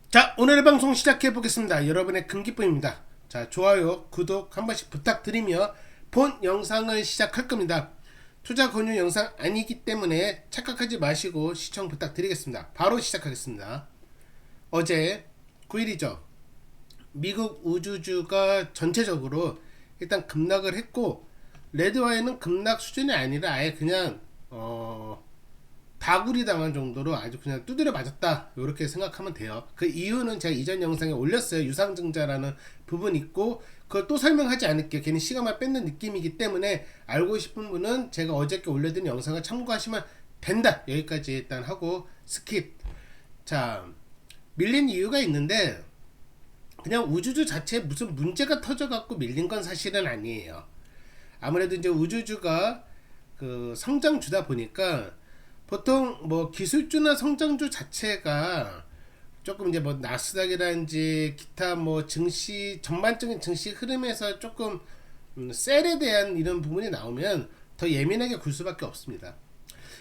자, 오늘의 방송 시작해 보겠습니다. 여러분의 금기쁨입니다. 자, 좋아요, 구독 한 번씩 부탁드리며 본 영상을 시작할 겁니다. 투자 권유 영상 아니기 때문에 착각하지 마시고 시청 부탁드리겠습니다. 바로 시작하겠습니다. 어제 9일이죠. 미국 우주주가 전체적으로 일단 급락을 했고, 레드와이는 급락 수준이 아니라 아예 그냥 다구리 당한 정도로 아주 그냥 두드려 맞았다, 이렇게 생각하면 돼요. 그 이유는 제가 이전 영상에 올렸어요. 유상증자라는 부분이 있고, 그걸 또 설명하지 않을게요. 괜히 시간만 뺏는 느낌이기 때문에 알고 싶은 분은 제가 어저께 올려드린 영상을 참고하시면 된다. 여기까지 일단 하고 스킵. 자, 밀린 이유가 있는데, 그냥 우주주 자체에 무슨 문제가 터져갖고 밀린 건 사실은 아니에요. 아무래도 이제 우주주가 그 성장주다 보니까, 보통 뭐 기술주나 성장주 자체가 조금 이제 뭐 나스닥이라든지 기타 뭐 증시 전반적인 증시 흐름에서 조금 셀에 대한 이런 부분이 나오면 더 예민하게 굴 수밖에 없습니다.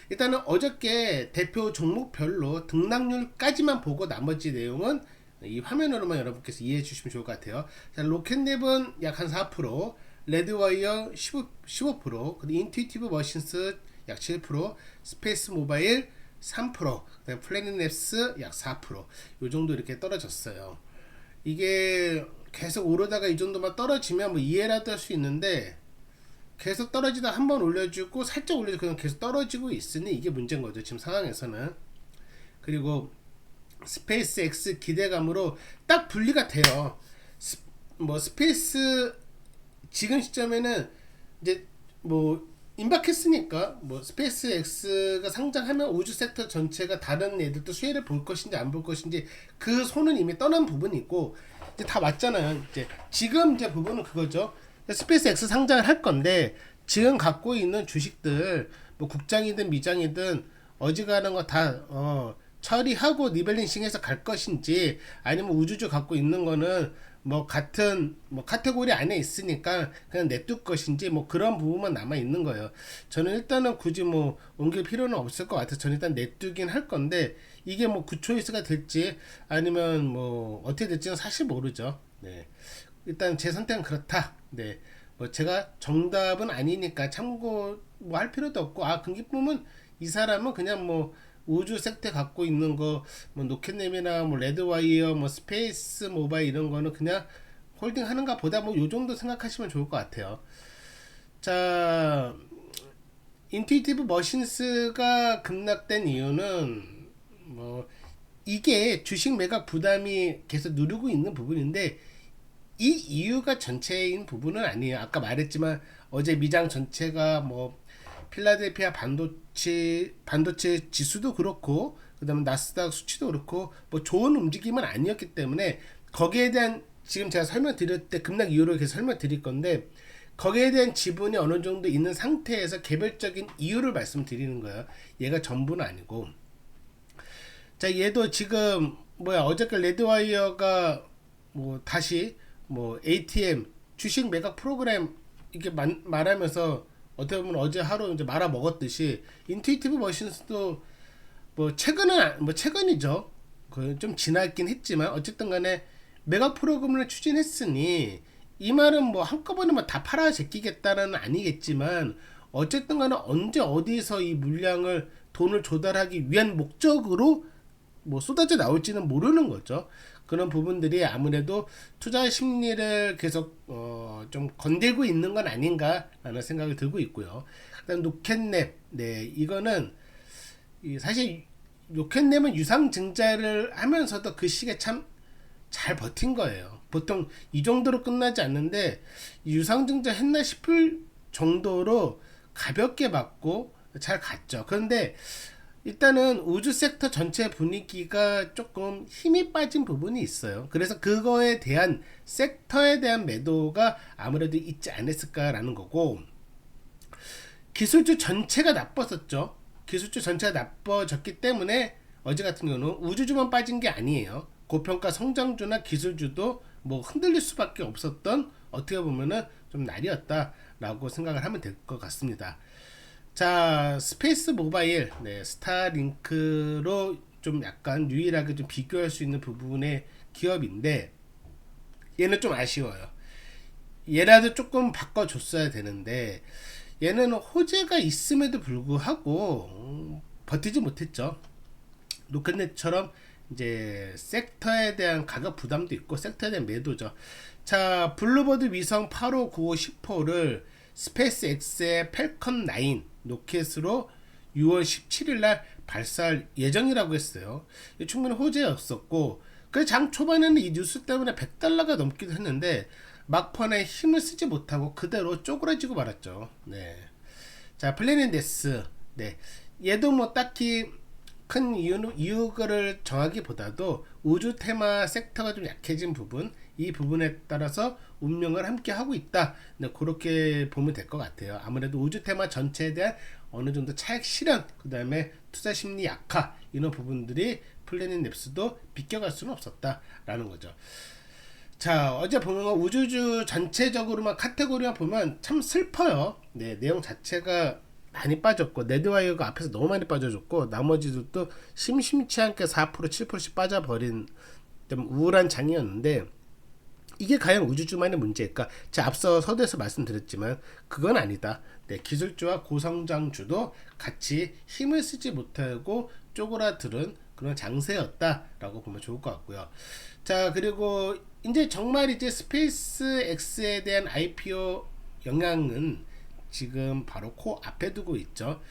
일단은 어저께 대표 종목별로 등락률까지만 보고 나머지 내용은 이 화면으로만 여러분께서 이해해 주시면 좋을 것 같아요. 자, 로켓랩은 약 한 4%, 레드와이어 15%, 그리고 인투이티브 머신스 약 7%, 스페이스 모바일 3%, 그다음 플래닛랩스 약 4%, 요 정도 이렇게 떨어졌어요. 이게 계속 오르다가 이 정도만 떨어지면 뭐 이해라도 할 수 있는데, 계속 떨어지다 한번 올려주고 살짝 올려주고 그냥 계속 떨어지고 있으니 이게 문제인 거죠, 지금 상황에서는. 그리고 스페이스 X 기대감으로 딱 분리가 돼요. 뭐 스페이스 지금 시점에는 이제 뭐 임박했으니까 뭐 스페이스 X가 상장하면 우주 섹터 전체가 다른 애들도 수혜를 볼 것인지 안 볼 것인지 그 손은 이미 떠난 부분이 있고, 이제 다 맞잖아요. 이제 지금 이제 부분은 그거죠. 스페이스 X 상장을 할 건데, 지금 갖고 있는 주식들 뭐 국장이든 미장이든 어지간한 거 다 처리하고 리밸런싱해서 갈 것인지, 아니면 우주주 갖고 있는 거는 뭐 같은 뭐 카테고리 안에 있으니까 그냥 냅둘 것인지, 뭐 그런 부분만 남아 있는 거예요. 저는 일단은 굳이 뭐 옮길 필요는 없을 것 같아서 저는 일단 냅두긴 할 건데, 이게 뭐 굿초이스가 될지 아니면 뭐 어떻게 될지는 사실 모르죠. 네. 일단 제 선택은 그렇다. 네. 뭐 제가 정답은 아니니까 참고 뭐 할 필요도 없고, 아 금기쁨은 이 사람은 그냥 뭐 우주 섹터 갖고 있는 거, 뭐 노켓nem이나 뭐 레드와이어, 뭐 스페이스 모바일 이런 거는 그냥 홀딩 하는가 보다, 뭐 요 정도 생각하시면 좋을 것 같아요. 자, 인투이티브 머신스가 급락된 이유는 뭐 이게 주식 매각 부담이 계속 누르고 있는 부분인데, 이 이유가 전체인 부분은 아니에요. 아까 말했지만 어제 미장 전체가 뭐 필라델피아 반도체 지수도 그렇고, 그다음에 나스닥 수치도 그렇고 뭐 좋은 움직임은 아니었기 때문에, 거기에 대한 지금 제가 설명드릴 때 급락 이유를 계속 설명드릴 건데, 거기에 대한 지분이 어느 정도 있는 상태에서 개별적인 이유를 말씀드리는 거예요. 얘가 전부는 아니고. 자, 얘도 지금 뭐야, 어저께 레드와이어가 뭐 다시 뭐 ATM 주식 매각 프로그램 이렇게 말하면서 어떻게 보면 어제 하루 이제 말아 먹었듯이, 인투이티브 머신스도 뭐 최근은 뭐 최근이죠. 그 좀 지났긴 했지만 어쨌든 간에 매각 프로그램을 추진했으니, 이 말은 뭐 한꺼번에 뭐 다 팔아 제끼겠다는 아니겠지만, 어쨌든 간에 언제 어디서 이 물량을 돈을 조달하기 위한 목적으로 뭐 쏟아져 나올지는 모르는 거죠. 그런 부분들이 아무래도 투자 심리를 계속 좀 건들고 있는 건 아닌가라는 생각이 들고 있고요. 그다음 노켓랩, 네, 이거는 사실 노켓랩은 유상증자를 하면서도 그 시기에 참 잘 버틴 거예요. 보통 이 정도로 끝나지 않는데 유상증자 했나 싶을 정도로 가볍게 받고 잘 갔죠. 그런데 일단은 우주 섹터 전체 분위기가 조금 힘이 빠진 부분이 있어요. 그래서 그거에 대한 섹터에 대한 매도가 아무래도 있지 않았을까라는 거고, 기술주 전체가 나빴었죠. 기술주 전체가 나빠졌기 때문에 어제 같은 경우는 우주주만 빠진 게 아니에요. 고평가 성장주나 기술주도 뭐 흔들릴 수밖에 없었던, 어떻게 보면은 좀 날이었다라고 생각을 하면 될 것 같습니다. 자, 스페이스 모바일, 네, 스타링크로 좀 약간 유일하게 좀 비교할 수 있는 부분의 기업인데 얘는 좀 아쉬워요. 얘라도 조금 바꿔줬어야 되는데 얘는 호재가 있음에도 불구하고 버티지 못했죠. 로켓넷처럼 이제 섹터에 대한 가격 부담도 있고 섹터에 대한 매도죠. 자, 블루버드 위성 8호, 9호, 10호를 스페이스X의 펠컨 9 로켓으로 6월 17일 날 발사할 예정이라고 했어요. 충분히 호재였었고 그 장 초반에는 이 뉴스 때문에 $100가 넘기도 했는데 막판에 힘을 쓰지 못하고 그대로 쪼그라지고 말았죠. 네. 자, 플래닛 네스. 네. 얘도 뭐 딱히 큰 이유를 정하기보다도 우주 테마 섹터가 좀 약해진 부분, 이 부분에 따라서 운명을 함께 하고 있다. 네, 그렇게 보면 될 것 같아요. 아무래도 우주 테마 전체에 대한 어느 정도 차익 실현, 그 다음에 투자 심리 약화, 이런 부분들이 플래닛 넵스도 비껴갈 수는 없었다라는 거죠. 자, 어제 보면 우주주 전체적으로만 카테고리만 보면 참 슬퍼요. 네, 내용 자체가 많이 빠졌고 네드와이어가 앞에서 너무 많이 빠져줬고 나머지도 또 심심치 않게 4% 7%씩 빠져버린 좀 우울한 장이었는데 이게 과연 우주주만의 문제일까? 제가 앞서 서두에서 말씀드렸지만 그건 아니다. 네, 기술주와 고성장주도 같이 힘을 쓰지 못하고 쪼그라들은 그런 장세였다라고 보면 좋을 것 같고요. 자, 그리고 이제 정말 이제 스페이스 X에 대한 IPO 영향은 지금 바로 코 앞에 두고 있죠.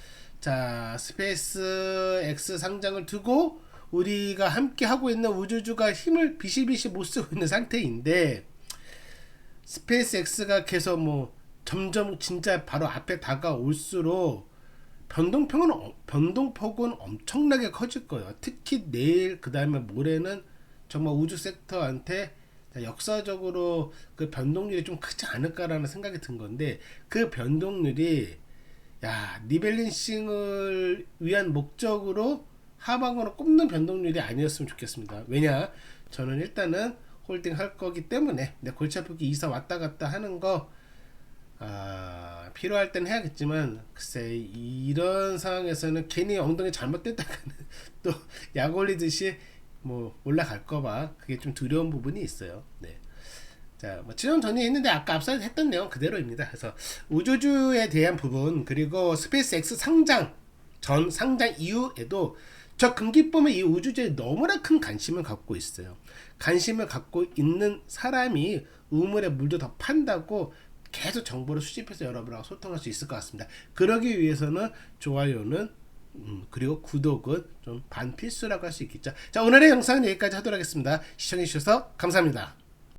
자, 스페이스 X 상장을 두고 우리가 함께 하고 있는 우주주가 힘을 비실비실 못 쓰고 있는 상태인데 스페이스 X가 계속 뭐 점점 진짜 바로 앞에 다가올수록 변동폭은 엄청나게 커질 거예요. 특히 내일 그 다음에 모레는 정말 우주 섹터한테 역사적으로 그 변동률이 좀 크지 않을까라는 생각이 든 건데 그 변동률이 리밸런싱을 위한 목적으로 하방으로 꼽는 변동률이 아니었으면 좋겠습니다. 왜냐, 저는 일단은 홀딩 할 거기 때문에 골치 아프게 이사 왔다 갔다 하는 거 필요할 땐 해야겠지만 글쎄 이런 상황에서는 괜히 엉덩이 잘못됐다가는 또 약 올리듯이 뭐 올라갈까봐 그게 좀 두려운 부분이 있어요. 네. 자, 뭐 지난 전에 했는데 아까 앞서 했던 내용 그대로입니다. 그래서 우주주에 대한 부분 그리고 스페이스 X 상장 전 상장 이후에도 저 금기범의 이 우주주에 너무나 큰 관심을 갖고 있어요. 관심을 갖고 있는 사람이 우물에 물도 더 판다고 계속 정보를 수집해서 여러분하고 소통할 수 있을 것 같습니다. 그러기 위해서는 좋아요는 그리고 구독은 좀 반필수라고 할 수 있겠죠. 자, 오늘의 영상은 여기까지 하도록 하겠습니다. 시청해주셔서 감사합니다.